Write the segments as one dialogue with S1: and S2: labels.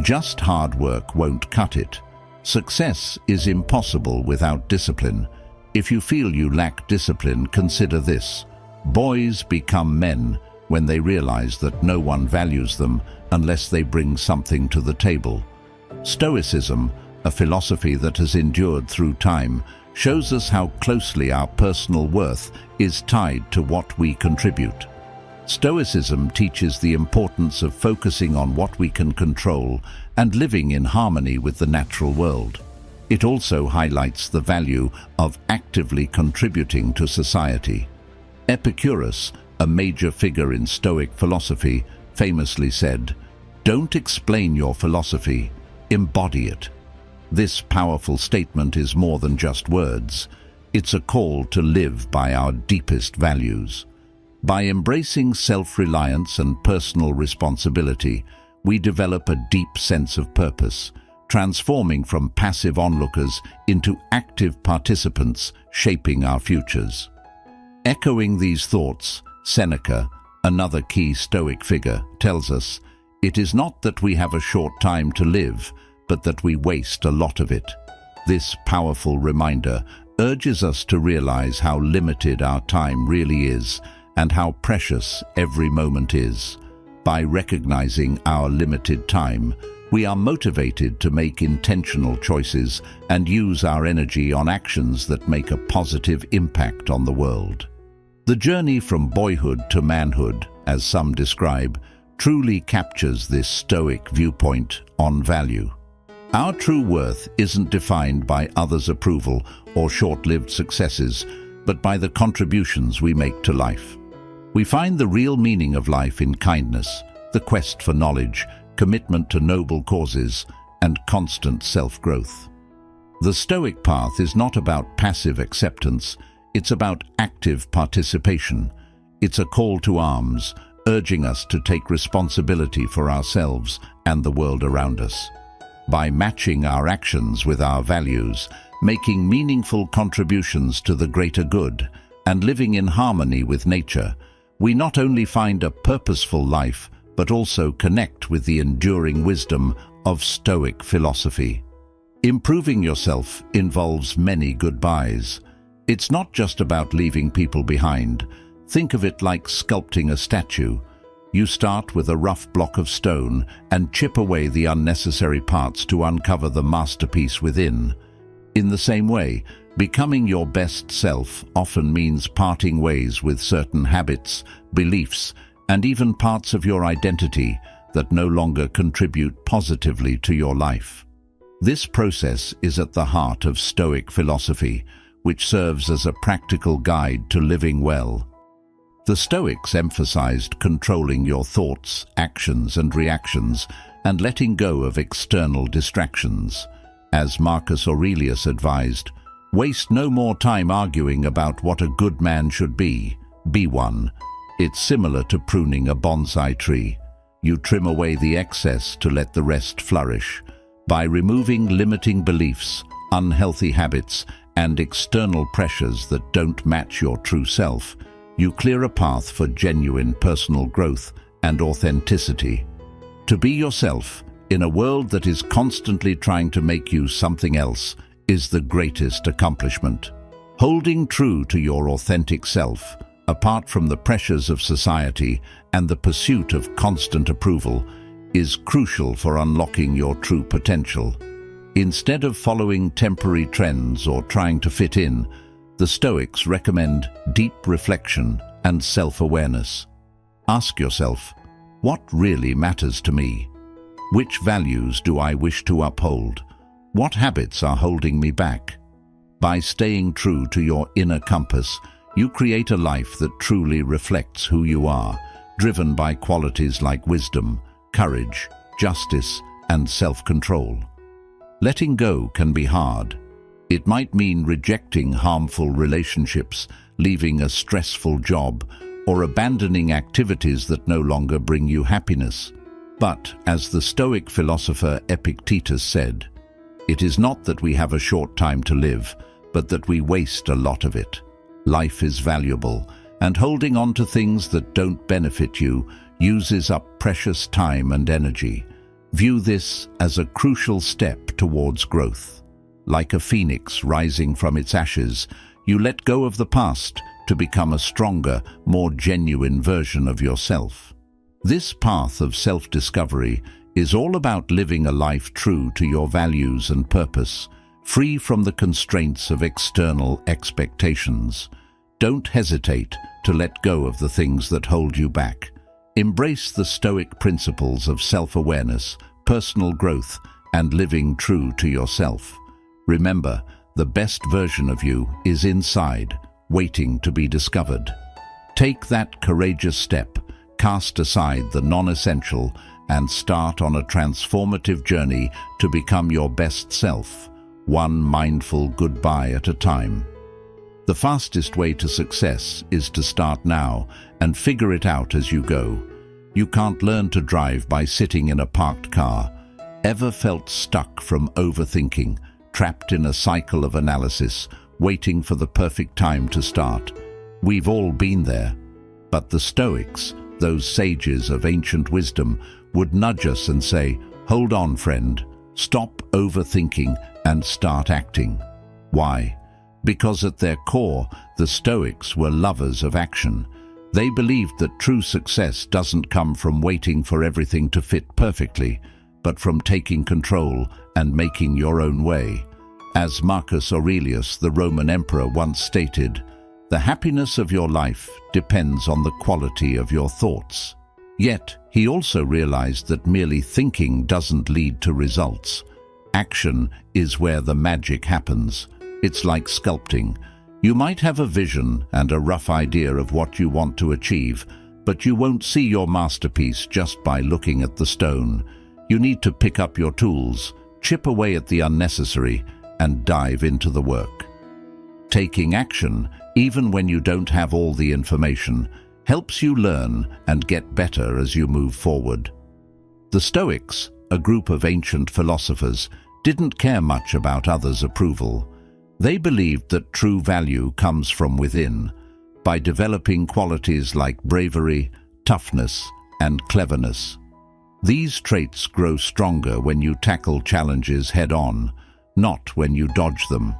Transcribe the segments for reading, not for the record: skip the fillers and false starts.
S1: Just hard work won't cut it. Success is impossible without discipline. If you feel you lack discipline, consider this. Boys become men when they realize that no one values them unless they bring something to the table. Stoicism, a philosophy that has endured through time, shows us how closely our personal worth is tied to what we contribute. Stoicism teaches the importance of focusing on what we can control and living in harmony with the natural world. It also highlights the value of actively contributing to society. Epicurus, a major figure in Stoic philosophy, famously said, "Don't explain your philosophy, embody it." This powerful statement is more than just words. It's a call to live by our deepest values. By embracing self-reliance and personal responsibility, we develop a deep sense of purpose, transforming from passive onlookers into active participants shaping our futures. Echoing these thoughts, Seneca, another key Stoic figure, tells us, "It is not that we have a short time to live, but that we waste a lot of it." This powerful reminder urges us to realize how limited our time really is and how precious every moment is. By recognizing our limited time, we are motivated to make intentional choices and use our energy on actions that make a positive impact on the world. The journey from boyhood to manhood, as some describe, truly captures this Stoic viewpoint on value. Our true worth isn't defined by others' approval or short-lived successes, but by the contributions we make to life. We find the real meaning of life in kindness, the quest for knowledge, commitment to noble causes, and constant self-growth. The Stoic path is not about passive acceptance, it's about active participation. It's a call to arms, urging us to take responsibility for ourselves and the world around us. By matching our actions with our values, making meaningful contributions to the greater good, and living in harmony with nature, we not only find a purposeful life, but also connect with the enduring wisdom of Stoic philosophy. Improving yourself involves many goodbyes. It's not just about leaving people behind. Think of it like sculpting a statue. You start with a rough block of stone and chip away the unnecessary parts to uncover the masterpiece within. In the same way, becoming your best self often means parting ways with certain habits, beliefs, and even parts of your identity that no longer contribute positively to your life. This process is at the heart of Stoic philosophy, which serves as a practical guide to living well. The Stoics emphasized controlling your thoughts, actions, and reactions, and letting go of external distractions. As Marcus Aurelius advised, waste no more time arguing about what a good man should be one. It's similar to pruning a bonsai tree. You trim away the excess to let the rest flourish. By removing limiting beliefs, unhealthy habits, and external pressures that don't match your true self, you clear a path for genuine personal growth and authenticity. To be yourself in a world that is constantly trying to make you something else is the greatest accomplishment. Holding true to your authentic self, apart from the pressures of society and the pursuit of constant approval, is crucial for unlocking your true potential. Instead of following temporary trends or trying to fit in, the Stoics recommend deep reflection and self-awareness. Ask yourself, what really matters to me? Which values do I wish to uphold? What habits are holding me back? By staying true to your inner compass, you create a life that truly reflects who you are, driven by qualities like wisdom, courage, justice, and self-control. Letting go can be hard. It might mean rejecting harmful relationships, leaving a stressful job, or abandoning activities that no longer bring you happiness. But, as the Stoic philosopher Epictetus said, it is not that we have a short time to live, but that we waste a lot of it. Life is valuable, and holding on to things that don't benefit you uses up precious time and energy. View this as a crucial step towards growth. Like a phoenix rising from its ashes, you let go of the past to become a stronger, more genuine version of yourself. This path of self-discovery is all about living a life true to your values and purpose, free from the constraints of external expectations. Don't hesitate to let go of the things that hold you back. Embrace the Stoic principles of self-awareness, personal growth, and living true to yourself. Remember, the best version of you is inside, waiting to be discovered. Take that courageous step, cast aside the non-essential, and start on a transformative journey to become your best self, one mindful goodbye at a time. The fastest way to success is to start now and figure it out as you go. You can't learn to drive by sitting in a parked car. Ever felt stuck from overthinking, trapped in a cycle of analysis, waiting for the perfect time to start? We've all been there. But the Stoics, those sages of ancient wisdom, would nudge us and say, "Hold on, friend. Stop overthinking and start acting." Why? Because at their core, the Stoics were lovers of action. They believed that true success doesn't come from waiting for everything to fit perfectly, but from taking control and making your own way. As Marcus Aurelius, the Roman emperor, once stated, "The happiness of your life depends on the quality of your thoughts." Yet, he also realized that merely thinking doesn't lead to results. Action is where the magic happens. It's like sculpting. You might have a vision and a rough idea of what you want to achieve, but you won't see your masterpiece just by looking at the stone. You need to pick up your tools, chip away at the unnecessary, and dive into the work. Taking action, even when you don't have all the information, helps you learn and get better as you move forward. The Stoics, a group of ancient philosophers, didn't care much about others' approval. They believed that true value comes from within, by developing qualities like bravery, toughness, and cleverness. These traits grow stronger when you tackle challenges head-on, not when you dodge them.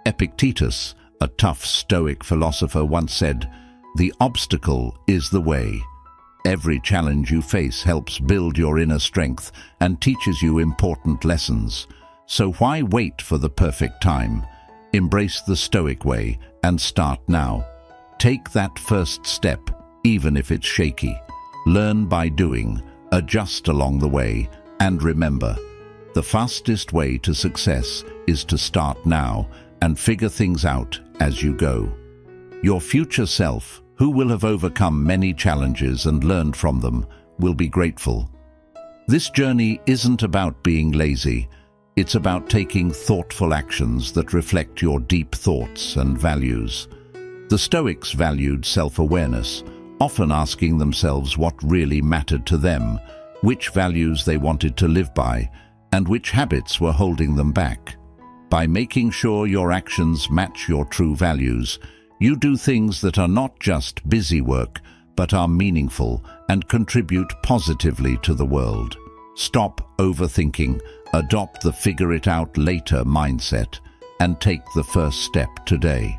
S1: Epictetus, a tough Stoic philosopher, once said, "The obstacle is the way." Every challenge you face helps build your inner strength and teaches you important lessons. So why wait for the perfect time? Embrace the Stoic way and start now. Take that first step, even if it's shaky. Learn by doing, adjust along the way, and remember, the fastest way to success is to start now and figure things out as you go. Your future self, who will have overcome many challenges and learned from them, will be grateful. This journey isn't about being lazy. It's about taking thoughtful actions that reflect your deep thoughts and values. The Stoics valued self-awareness, often asking themselves what really mattered to them, which values they wanted to live by, and which habits were holding them back. By making sure your actions match your true values, you do things that are not just busy work, but are meaningful and contribute positively to the world. Stop overthinking, adopt the figure-it-out-later mindset, and take the first step today.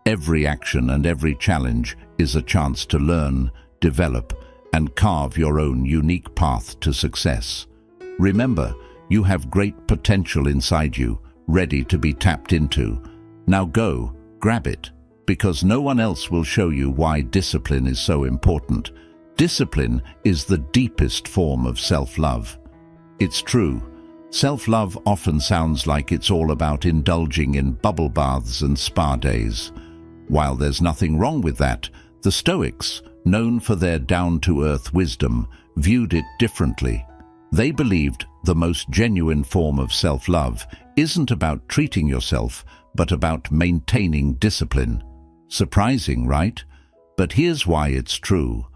S1: Every action and every challenge is a chance to learn, develop, and carve your own unique path to success. Remember, you have great potential inside you, ready to be tapped into. Now go, grab it, because no one else will show you why discipline is so important. Discipline is the deepest form of self-love. It's true. Self-love often sounds like it's all about indulging in bubble baths and spa days. While there's nothing wrong with that, the Stoics, known for their down-to-earth wisdom, viewed it differently. They believed the most genuine form of self-love isn't about treating yourself, but about maintaining discipline. Surprising, right? But here's why it's true.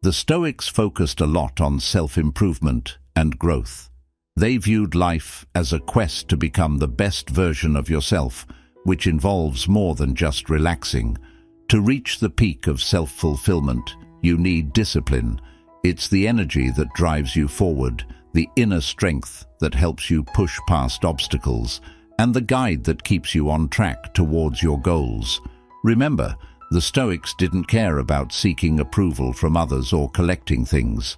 S1: The Stoics focused a lot on self-improvement and growth. They viewed life as a quest to become the best version of yourself, which involves more than just relaxing. To reach the peak of self-fulfillment, you need discipline. It's the energy that drives you forward, the inner strength that helps you push past obstacles, and the guide that keeps you on track towards your goals. Remember, the Stoics didn't care about seeking approval from others or collecting things.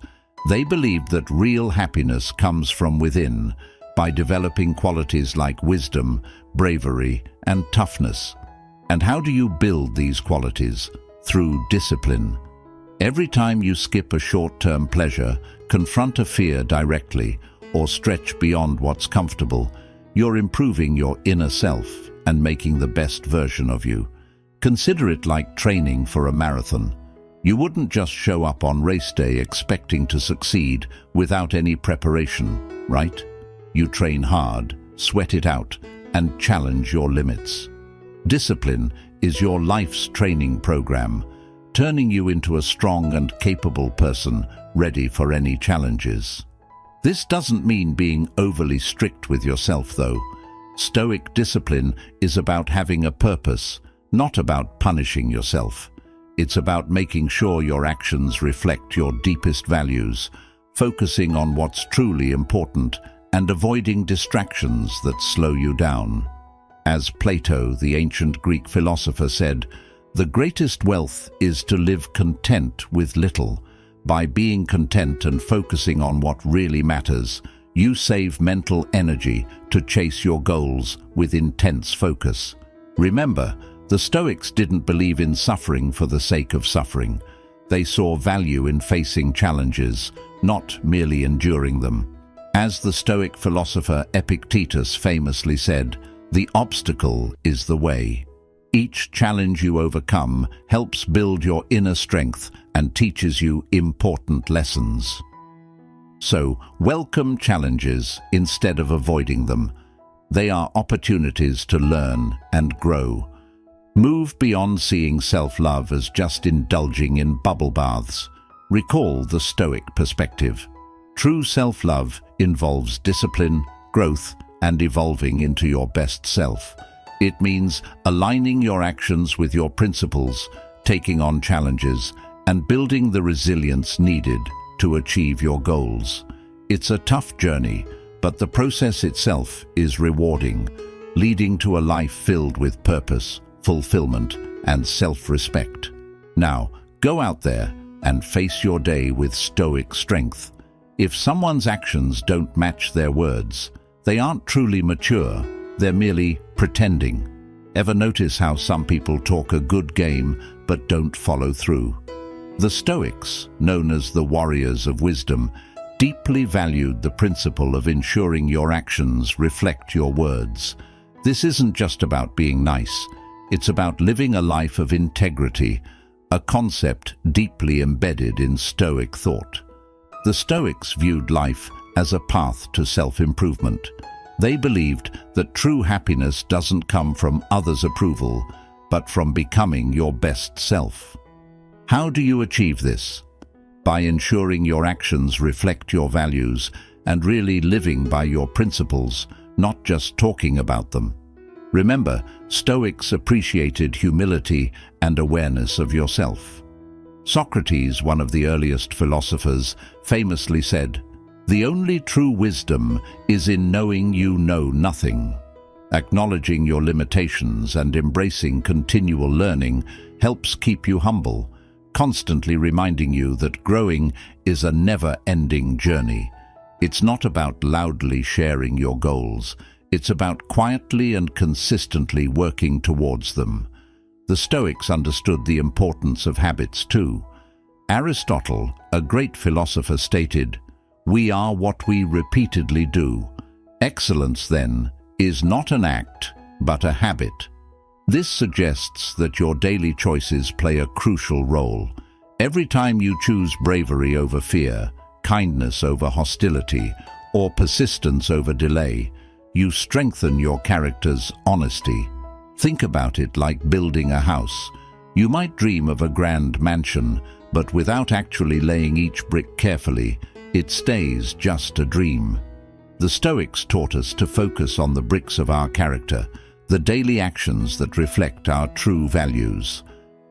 S1: They believed that real happiness comes from within, by developing qualities like wisdom, bravery, and toughness. And how do you build these qualities? Through discipline. Every time you skip a short-term pleasure, confront a fear directly, or stretch beyond what's comfortable, you're improving your inner self and making the best version of you. Consider it like training for a marathon. You wouldn't just show up on race day expecting to succeed without any preparation, right? You train hard, sweat it out, and challenge your limits. Discipline is your life's training program, turning you into a strong and capable person ready for any challenges. This doesn't mean being overly strict with yourself, though. Stoic discipline is about having a purpose, not about punishing yourself. It's about making sure your actions reflect your deepest values, focusing on what's truly important, and avoiding distractions that slow you down. As Plato, the ancient Greek philosopher, said, "The greatest wealth is to live content with little." By being content and focusing on what really matters, you save mental energy to chase your goals with intense focus. Remember, the Stoics didn't believe in suffering for the sake of suffering. They saw value in facing challenges, not merely enduring them. As the Stoic philosopher Epictetus famously said, "The obstacle is the way." Each challenge you overcome helps build your inner strength and teaches you important lessons. So, welcome challenges instead of avoiding them. They are opportunities to learn and grow. Move beyond seeing self-love as just indulging in bubble baths. Recall the Stoic perspective. True self-love involves discipline, growth, and evolving into your best self. It means aligning your actions with your principles, taking on challenges, and building the resilience needed to achieve your goals. It's a tough journey, but the process itself is rewarding, leading to a life filled with purpose, fulfillment, and self-respect. Now, go out there and face your day with stoic strength. If someone's actions don't match their words, they aren't truly mature, they're merely pretending. Ever notice how some people talk a good game but don't follow through? The Stoics, known as the warriors of wisdom, deeply valued the principle of ensuring your actions reflect your words. This isn't just about being nice, it's about living a life of integrity, a concept deeply embedded in Stoic thought. The Stoics viewed life as a path to self-improvement. They believed that true happiness doesn't come from others' approval, but from becoming your best self. How do you achieve this? By ensuring your actions reflect your values and really living by your principles, not just talking about them. Remember, Stoics appreciated humility and awareness of yourself. Socrates, one of the earliest philosophers, famously said, "The only true wisdom is in knowing you know nothing." Acknowledging your limitations and embracing continual learning helps keep you humble, constantly reminding you that growing is a never-ending journey. It's not about loudly sharing your goals. It's about quietly and consistently working towards them. The Stoics understood the importance of habits too. Aristotle, a great philosopher, stated, "We are what we repeatedly do." Excellence, then, is not an act, but a habit. This suggests that your daily choices play a crucial role. Every time you choose bravery over fear, kindness over hostility, or persistence over delay, you strengthen your character's honesty. Think about it like building a house. You might dream of a grand mansion, but without actually laying each brick carefully, it stays just a dream. The Stoics taught us to focus on the bricks of our character, the daily actions that reflect our true values.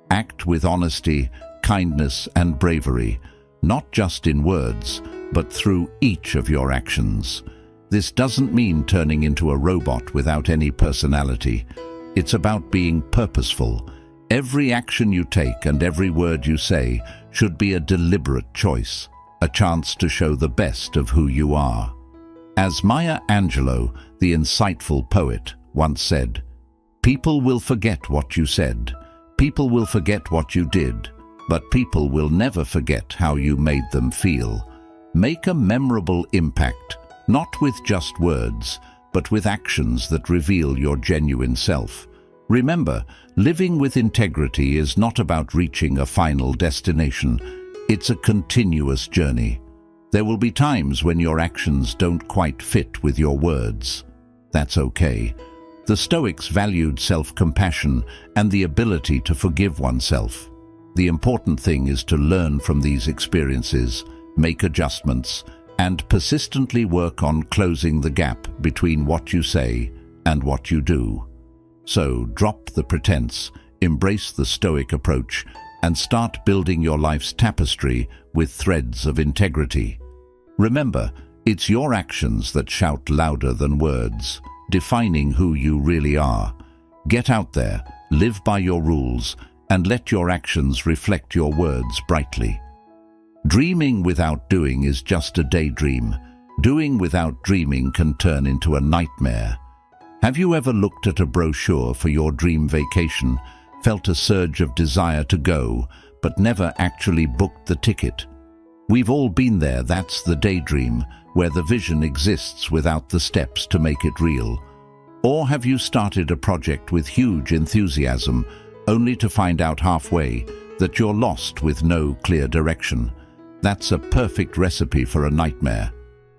S1: Act with honesty, kindness, and bravery. not just in words, but through each of your actions. This doesn't mean turning into a robot without any personality. It's about being purposeful. Every action you take and every word you say should be a deliberate choice, a chance to show the best of who you are. As Maya Angelou, the insightful poet, once said, "People will forget what you said, people will forget what you did, but people will never forget how you made them feel." Make a memorable impact, not with just words, but with actions that reveal your genuine self. Remember, living with integrity is not about reaching a final destination. It's a continuous journey. There will be times when your actions don't quite fit with your words. That's okay. The Stoics valued self-compassion and the ability to forgive oneself. The important thing is to learn from these experiences, make adjustments, and persistently work on closing the gap between what you say and what you do. So, drop the pretense, embrace the Stoic approach, and start building your life's tapestry with threads of integrity. Remember, it's your actions that shout louder than words, defining who you really are. Get out there, live by your rules, and let your actions reflect your words brightly. Dreaming without doing is just a daydream. Doing without dreaming can turn into a nightmare. Have you ever looked at a brochure for your dream vacation, felt a surge of desire to go, but never actually booked the ticket? We've all been there. That's the daydream, where the vision exists without the steps to make it real. Or have you started a project with huge enthusiasm, only to find out halfway that you're lost with no clear direction? That's a perfect recipe for a nightmare.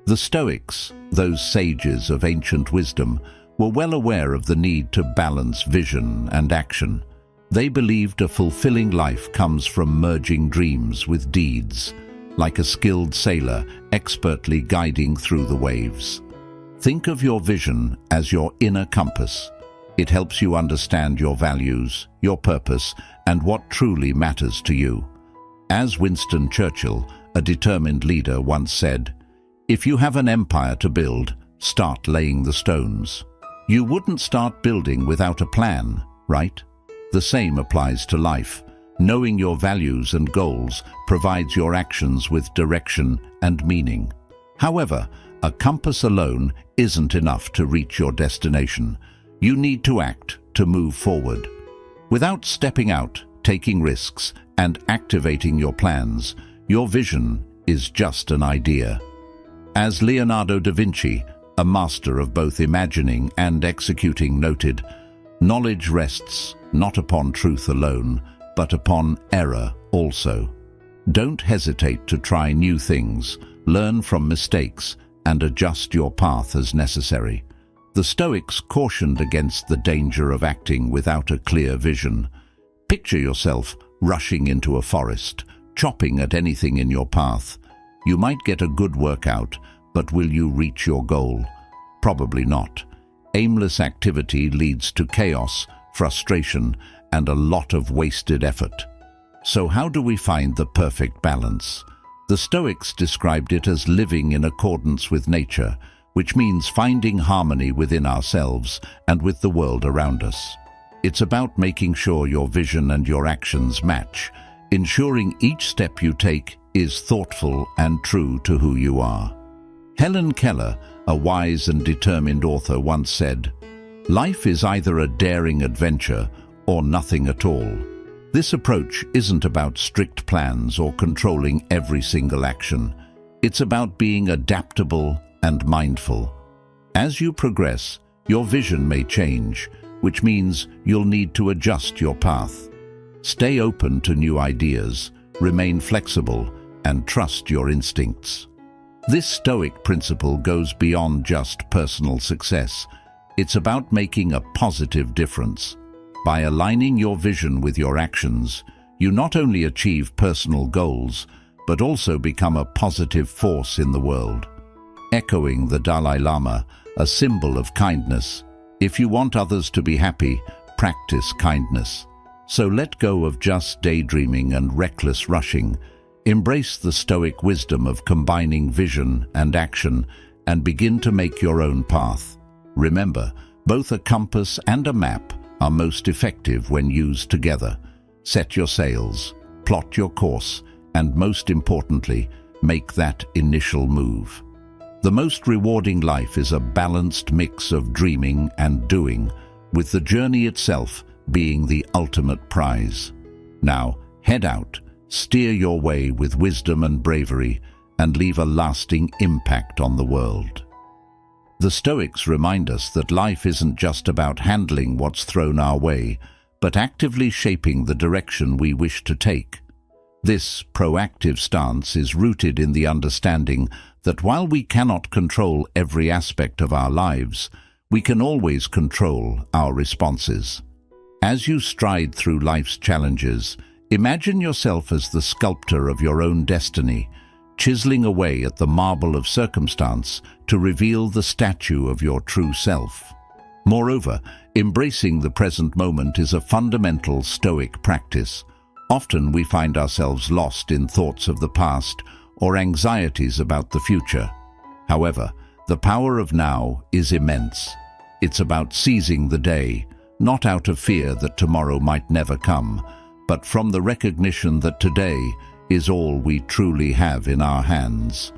S1: The Stoics, those sages of ancient wisdom, were well aware of the need to balance vision and action. They believed a fulfilling life comes from merging dreams with deeds, like a skilled sailor expertly guiding through the waves. Think of your vision as your inner compass. It helps you understand your values, your purpose, and what truly matters to you. As Winston Churchill, a determined leader, once said, "If you have an empire to build, start laying the stones." You wouldn't start building without a plan, right? The same applies to life. Knowing your values and goals provides your actions with direction and meaning. However, a compass alone isn't enough to reach your destination. You need to act to move forward. Without stepping out, taking risks, and activating your plans, your vision is just an idea. As Leonardo da Vinci, a master of both imagining and executing, noted, "Knowledge rests not upon truth alone, but upon error also." Don't hesitate to try new things, learn from mistakes, and adjust your path as necessary. The Stoics cautioned against the danger of acting without a clear vision. Picture yourself rushing into a forest, chopping at anything in your path. You might get a good workout, but will you reach your goal? Probably not. Aimless activity leads to chaos, frustration, and a lot of wasted effort. So how do we find the perfect balance? The Stoics described it as living in accordance with nature, which means finding harmony within ourselves and with the world around us. It's about making sure your vision and your actions match, ensuring each step you take is thoughtful and true to who you are. Helen Keller, a wise and determined author, once said, "Life is either a daring adventure or nothing at all." This approach isn't about strict plans or controlling every single action. It's about being adaptable and mindful. As you progress, your vision may change, which means you'll need to adjust your path. Stay open to new ideas, remain flexible, and trust your instincts. This Stoic principle goes beyond just personal success. It's about making a positive difference. By aligning your vision with your actions, you not only achieve personal goals, but also become a positive force in the world. Echoing the Dalai Lama, a symbol of kindness, if you want others to be happy, practice kindness. So let go of just daydreaming and reckless rushing. Embrace the Stoic wisdom of combining vision and action and begin to make your own path. Remember, both a compass and a map are most effective when used together. Set your sails, plot your course, and most importantly, make that initial move. The most rewarding life is a balanced mix of dreaming and doing, with the journey itself being the ultimate prize. Now, head out, steer your way with wisdom and bravery, and leave a lasting impact on the world. The Stoics remind us that life isn't just about handling what's thrown our way, but actively shaping the direction we wish to take. This proactive stance is rooted in the understanding that while we cannot control every aspect of our lives, we can always control our responses. As you stride through life's challenges, imagine yourself as the sculptor of your own destiny, chiseling away at the marble of circumstance to reveal the statue of your true self. Moreover, embracing the present moment is a fundamental Stoic practice. Often we find ourselves lost in thoughts of the past or anxieties about the future. However, the power of now is immense. It's about seizing the day, not out of fear that tomorrow might never come, but from the recognition that today is all we truly have in our hands.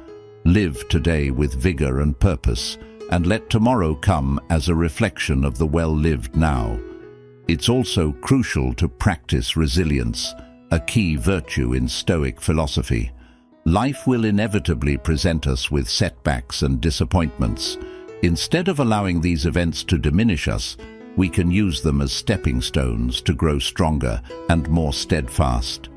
S1: Live today with vigor and purpose, and let tomorrow come as a reflection of the well-lived now. It's also crucial to practice resilience, a key virtue in Stoic philosophy. Life will inevitably present us with setbacks and disappointments. Instead of allowing these events to diminish us, we can use them as stepping stones to grow stronger and more steadfast.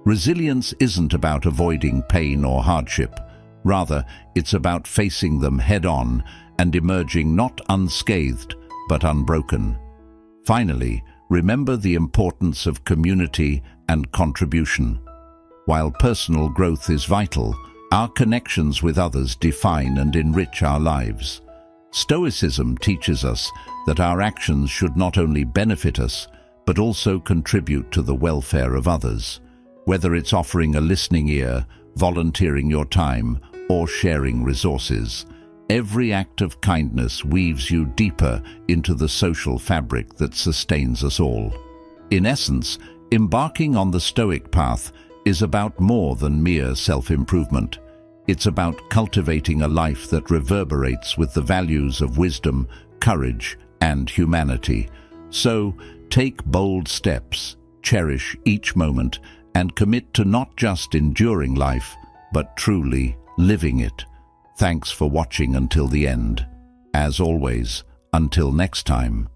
S1: Resilience isn't about avoiding pain or hardship. Rather, it's about facing them head-on and emerging not unscathed, but unbroken. Finally, remember the importance of community and contribution. While personal growth is vital, our connections with others define and enrich our lives. Stoicism teaches us that our actions should not only benefit us, but also contribute to the welfare of others. Whether it's offering a listening ear, volunteering your time, or sharing resources, every act of kindness weaves you deeper into the social fabric that sustains us all. In essence, embarking on the Stoic path is about more than mere self-improvement. It's about cultivating a life that reverberates with the values of wisdom, courage, and humanity. So, take bold steps, cherish each moment, and commit to not just enduring life, but truly living it. Thanks for watching until the end. As always, until next time.